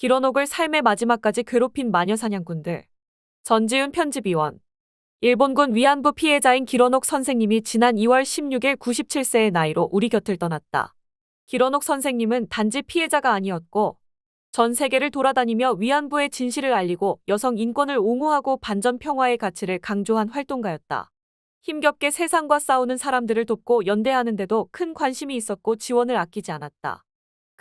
길원옥을 삶의 마지막까지 괴롭힌 마녀 사냥꾼들. 전지훈 편집위원. 일본군 위안부 피해자인 길원옥 선생님이 지난 2월 16일 97세의 나이로 우리 곁을 떠났다. 길원옥 선생님은 단지 피해자가 아니었고 전 세계를 돌아다니며 위안부의 진실을 알리고 여성 인권을 옹호하고 반전 평화의 가치를 강조한 활동가였다. 힘겹게 세상과 싸우는 사람들을 돕고 연대하는데도 큰 관심이 있었고 지원을 아끼지 않았다.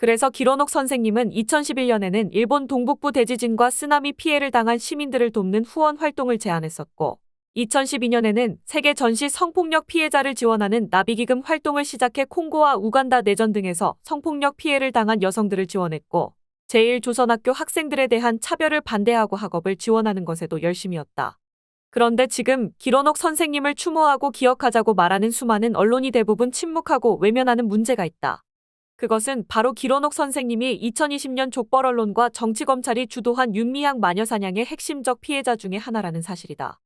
그래서 길원옥 선생님은 2011년에는 일본 동북부 대지진과 쓰나미 피해를 당한 시민들을 돕는 후원 활동을 제안했었고 2012년에는 세계 전시 성폭력 피해자를 지원하는 나비기금 활동을 시작해 콩고와 우간다 내전 등에서 성폭력 피해를 당한 여성들을 지원했고 제1조선학교 학생들에 대한 차별을 반대하고 학업을 지원하는 것에도 열심이었다. 그런데 지금 길원옥 선생님을 추모하고 기억하자고 말하는 수많은 언론이 대부분 침묵하고 외면하는 문제가 있다. 그것은 바로 길원옥 선생님이 2020년 족벌 언론과 정치검찰이 주도한 윤미향 마녀사냥의 핵심적 피해자 중의 하나라는 사실이다.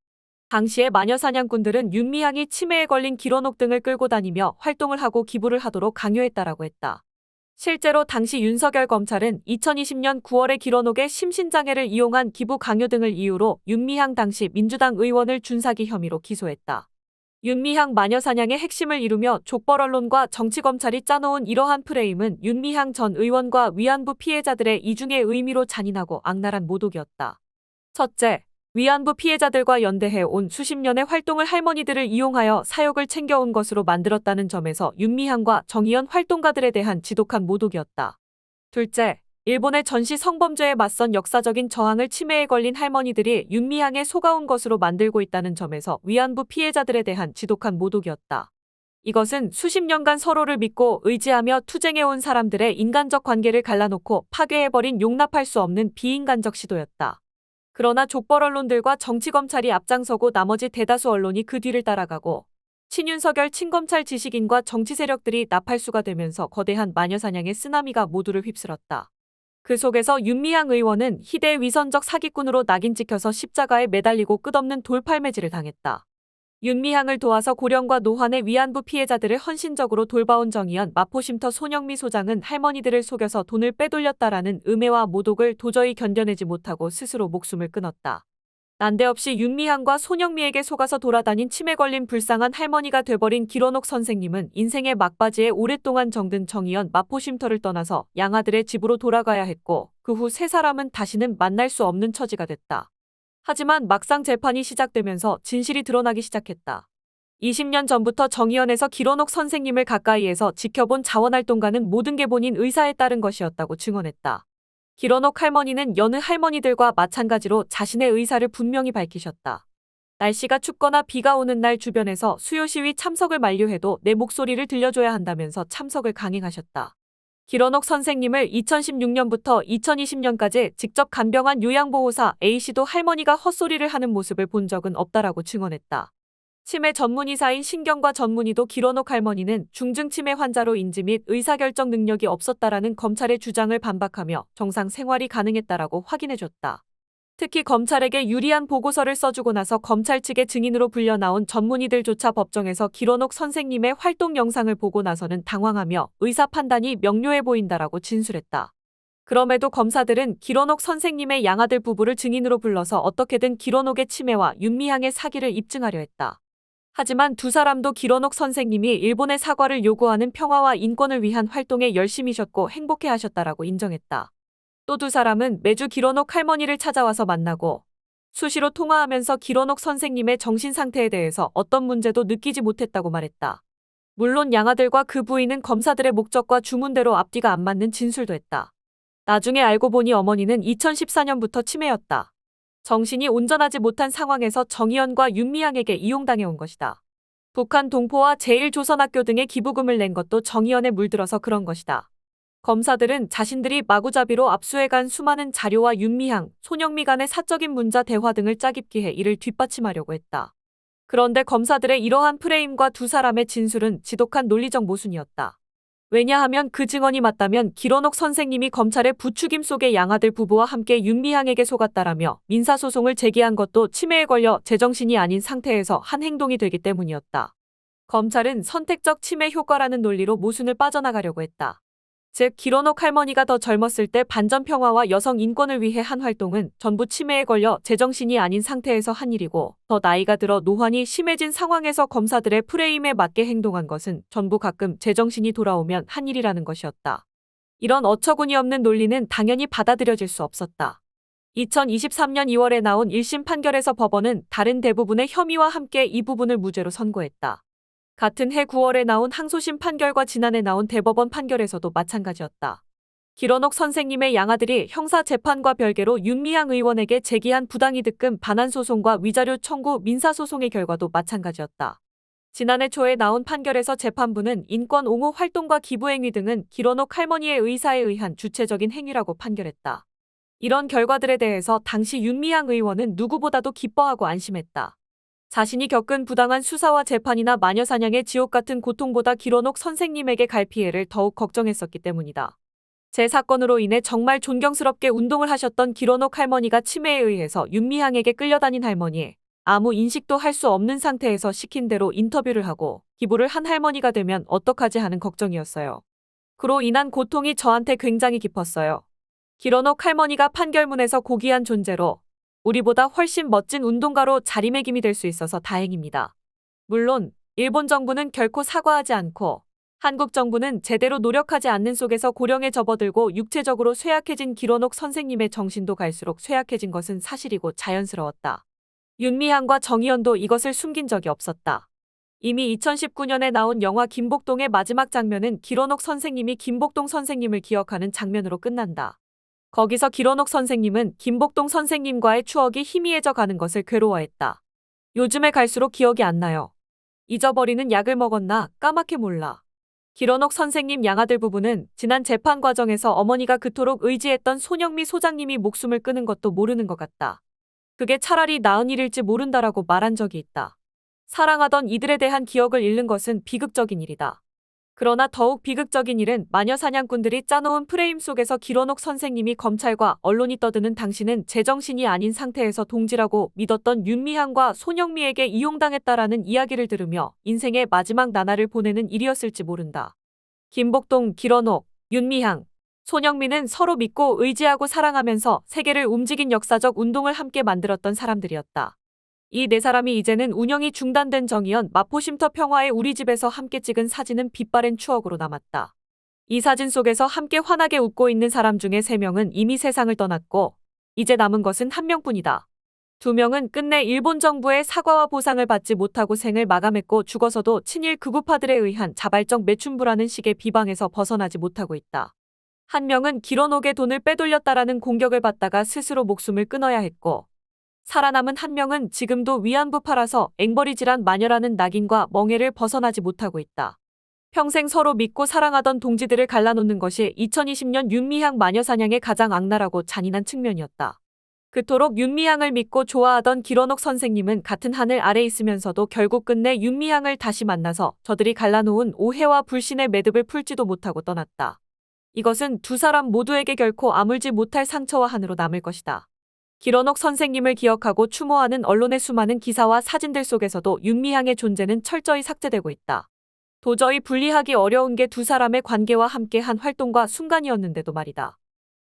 당시의 마녀사냥꾼들은 윤미향이 치매에 걸린 길원옥 등을 끌고 다니며 활동을 하고 기부를 하도록 강요했다라고 했다. 실제로 당시 윤석열 검찰은 2020년 9월에 길원옥의 심신장애를 이용한 기부 강요 등을 이유로 윤미향 당시 민주당 의원을 준사기 혐의로 기소했다. 윤미향 마녀사냥의 핵심을 이루며 족벌 언론과 정치검찰이 짜놓은 이러한 프레임은 윤미향 전 의원과 위안부 피해자들의 이중의 의미로 잔인하고 악랄한 모독이었다. 첫째, 위안부 피해자들과 연대해 온 수십 년의 활동을 할머니들을 이용하여 사욕을 챙겨온 것으로 만들었다는 점에서 윤미향과 정의연 활동가들에 대한 지독한 모독이었다. 둘째, 일본의 전시 성범죄에 맞선 역사적인 저항을 치매에 걸린 할머니들이 윤미향에 속아온 것으로 만들고 있다는 점에서 위안부 피해자들에 대한 지독한 모독이었다. 이것은 수십 년간 서로를 믿고 의지하며 투쟁해온 사람들의 인간적 관계를 갈라놓고 파괴해버린 용납할 수 없는 비인간적 시도였다. 그러나 족벌 언론들과 정치검찰이 앞장서고 나머지 대다수 언론이 그 뒤를 따라가고 친윤석열 친검찰 지식인과 정치 세력들이 나팔수가 되면서 거대한 마녀사냥의 쓰나미가 모두를 휩쓸었다. 그 속에서 윤미향 의원은 희대의 위선적 사기꾼으로 낙인 찍혀서 십자가에 매달리고 끝없는 돌팔매질을 당했다. 윤미향을 도와서 고령과 노환의 위안부 피해자들을 헌신적으로 돌봐온 정의연 마포쉼터 손영미 소장은 할머니들을 속여서 돈을 빼돌렸다라는 음해와 모독을 도저히 견뎌내지 못하고 스스로 목숨을 끊었다. 난데없이 윤미향과 손영미에게 속아서 돌아다닌 치매 걸린 불쌍한 할머니가 돼버린 길원옥 선생님은 인생의 막바지에 오랫동안 정든 정의연 마포쉼터를 떠나서 양아들의 집으로 돌아가야 했고 그 후 세 사람은 다시는 만날 수 없는 처지가 됐다. 하지만 막상 재판이 시작되면서 진실이 드러나기 시작했다. 20년 전부터 정의연에서 길원옥 선생님을 가까이에서 지켜본 자원활동가는 모든 게 본인 의사에 따른 것이었다고 증언했다. 길원옥 할머니는 여느 할머니들과 마찬가지로 자신의 의사를 분명히 밝히셨다. 날씨가 춥거나 비가 오는 날 주변에서 수요시위 참석을 만류해도 내 목소리를 들려줘야 한다면서 참석을 강행하셨다. 길원옥 선생님을 2016년부터 2020년까지 직접 간병한 요양보호사 A씨도 할머니가 헛소리를 하는 모습을 본 적은 없다라고 증언했다. 치매 전문의사인 신경과 전문의도 길원옥 할머니는 중증 치매 환자로 인지 및 의사결정 능력이 없었다라는 검찰의 주장을 반박하며 정상 생활이 가능했다라고 확인해줬다. 특히 검찰에게 유리한 보고서를 써주고 나서 검찰 측의 증인으로 불려나온 전문의들조차 법정에서 길원옥 선생님의 활동 영상을 보고 나서는 당황하며 의사 판단이 명료해 보인다라고 진술했다. 그럼에도 검사들은 길원옥 선생님의 양아들 부부를 증인으로 불러서 어떻게든 길원옥의 치매와 윤미향의 사기를 입증하려 했다. 하지만 두 사람도 길원옥 선생님이 일본의 사과를 요구하는 평화와 인권을 위한 활동에 열심히셨고 행복해하셨다라고 인정했다. 또 두 사람은 매주 길원옥 할머니를 찾아와서 만나고 수시로 통화하면서 길원옥 선생님의 정신 상태에 대해서 어떤 문제도 느끼지 못했다고 말했다. 물론 양아들과 그 부인은 검사들의 목적과 주문대로 앞뒤가 안 맞는 진술도 했다. 나중에 알고 보니 어머니는 2014년부터 치매였다. 정신이 온전하지 못한 상황에서 정의연과 윤미향에게 이용당해온 것이다. 북한 동포와 제1조선학교 등의 기부금을 낸 것도 정의연에 물들어서 그런 것이다. 검사들은 자신들이 마구잡이로 압수해간 수많은 자료와 윤미향, 손영미 간의 사적인 문자 대화 등을 짜깁기해 이를 뒷받침하려고 했다. 그런데 검사들의 이러한 프레임과 두 사람의 진술은 지독한 논리적 모순이었다. 왜냐하면 그 증언이 맞다면 길원옥 선생님이 검찰의 부추김 속에 양아들 부부와 함께 윤미향에게 속았다라며 민사소송을 제기한 것도 치매에 걸려 제정신이 아닌 상태에서 한 행동이 되기 때문이었다. 검찰은 선택적 치매 효과라는 논리로 모순을 빠져나가려고 했다. 즉 길원옥 할머니가 더 젊었을 때 반전 평화와 여성 인권을 위해 한 활동은 전부 치매에 걸려 제정신이 아닌 상태에서 한 일이고, 더 나이가 들어 노환이 심해진 상황에서 검사들의 프레임에 맞게 행동한 것은 전부 가끔 제정신이 돌아오면 한 일이라는 것이었다. 이런 어처구니 없는 논리는 당연히 받아들여질 수 없었다. 2023년 2월에 나온 1심 판결에서 법원은 다른 대부분의 혐의와 함께 이 부분을 무죄로 선고했다. 같은 해 9월에 나온 항소심 판결과 지난해 나온 대법원 판결에서도 마찬가지였다. 길원옥 선생님의 양아들이 형사재판과 별개로 윤미향 의원에게 제기한 부당이득금 반환소송과 위자료 청구 민사소송의 결과도 마찬가지였다. 지난해 초에 나온 판결에서 재판부는 인권 옹호 활동과 기부행위 등은 길원옥 할머니의 의사에 의한 주체적인 행위라고 판결했다. 이런 결과들에 대해서 당시 윤미향 의원은 누구보다도 기뻐하고 안심했다. 자신이 겪은 부당한 수사와 재판이나 마녀사냥의 지옥 같은 고통보다 길원옥 선생님에게 갈 피해를 더욱 걱정했었기 때문이다. 제 사건으로 인해 정말 존경스럽게 운동을 하셨던 길원옥 할머니가 치매에 의해서 윤미향에게 끌려다닌 할머니, 아무 인식도 할 수 없는 상태에서 시킨 대로 인터뷰를 하고 기부를 한 할머니가 되면 어떡하지 하는 걱정이었어요. 그로 인한 고통이 저한테 굉장히 깊었어요. 길원옥 할머니가 판결문에서 고귀한 존재로 우리보다 훨씬 멋진 운동가로 자리매김이 될 수 있어서 다행입니다. 물론 일본 정부는 결코 사과하지 않고 한국 정부는 제대로 노력하지 않는 속에서 고령에 접어들고 육체적으로 쇠약해진 길원옥 선생님의 정신도 갈수록 쇠약해진 것은 사실이고 자연스러웠다. 윤미향과 정의연도 이것을 숨긴 적이 없었다. 이미 2019년에 나온 영화 김복동의 마지막 장면은 길원옥 선생님이 김복동 선생님을 기억하는 장면으로 끝난다. 거기서 길원옥 선생님은 김복동 선생님과의 추억이 희미해져 가는 것을 괴로워했다. 요즘에 갈수록 기억이 안 나요. 잊어버리는 약을 먹었나 까맣게 몰라. 길원옥 선생님 양아들 부부는 지난 재판 과정에서 어머니가 그토록 의지했던 손영미 소장님이 목숨을 끊은 것도 모르는 것 같다. 그게 차라리 나은 일일지 모른다라고 말한 적이 있다. 사랑하던 이들에 대한 기억을 잃는 것은 비극적인 일이다. 그러나 더욱 비극적인 일은 마녀 사냥꾼들이 짜놓은 프레임 속에서 길원옥 선생님이 검찰과 언론이 떠드는 당신은 제정신이 아닌 상태에서 동지라고 믿었던 윤미향과 손영미에게 이용당했다라는 이야기를 들으며 인생의 마지막 나날을 보내는 일이었을지 모른다. 김복동, 길원옥, 윤미향, 손영미는 서로 믿고 의지하고 사랑하면서 세계를 움직인 역사적 운동을 함께 만들었던 사람들이었다. 이 네 사람이 이제는 운영이 중단된 정의연 마포쉼터 평화의 우리 집에서 함께 찍은 사진은 빛바랜 추억으로 남았다. 이 사진 속에서 함께 환하게 웃고 있는 사람 중에 3명은 이미 세상을 떠났고 이제 남은 것은 1명뿐이다. 2명은 끝내 일본 정부의 사과와 보상을 받지 못하고 생을 마감했고 죽어서도 친일 극우파들에 의한 자발적 매춘부라는 식의 비방에서 벗어나지 못하고 있다. 1명은 길원옥의 돈을 빼돌렸다라는 공격을 받다가 스스로 목숨을 끊어야 했고 살아남은 1명은 지금도 위안부 팔아서 앵벌이질한 마녀라는 낙인과 멍해를 벗어나지 못하고 있다. 평생 서로 믿고 사랑하던 동지들을 갈라놓는 것이 2020년 윤미향 마녀사냥의 가장 악랄하고 잔인한 측면이었다. 그토록 윤미향을 믿고 좋아하던 길원옥 선생님은 같은 하늘 아래 있으면서도 결국 끝내 윤미향을 다시 만나서 저들이 갈라놓은 오해와 불신의 매듭을 풀지도 못하고 떠났다. 이것은 두 사람 모두에게 결코 아물지 못할 상처와 한으로 남을 것이다. 길원옥 선생님을 기억하고 추모하는 언론의 수많은 기사와 사진들 속에서도 윤미향의 존재는 철저히 삭제되고 있다. 도저히 분리하기 어려운 게 두 사람의 관계와 함께한 활동과 순간이었는데도 말이다.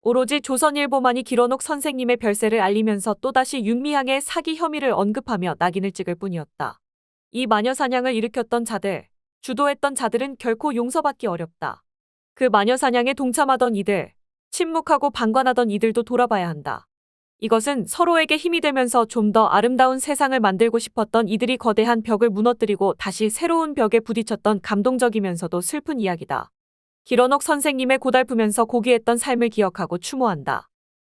오로지 조선일보만이 길원옥 선생님의 별세를 알리면서 또다시 윤미향의 사기 혐의를 언급하며 낙인을 찍을 뿐이었다. 이 마녀사냥을 일으켰던 자들, 주도했던 자들은 결코 용서받기 어렵다. 그 마녀사냥에 동참하던 이들, 침묵하고 방관하던 이들도 돌아봐야 한다. 이것은 서로에게 힘이 되면서 좀 더 아름다운 세상을 만들고 싶었던 이들이 거대한 벽을 무너뜨리고 다시 새로운 벽에 부딪혔던 감동적이면서도 슬픈 이야기다. 길원옥 선생님의 고달프면서 고귀했던 삶을 기억하고 추모한다.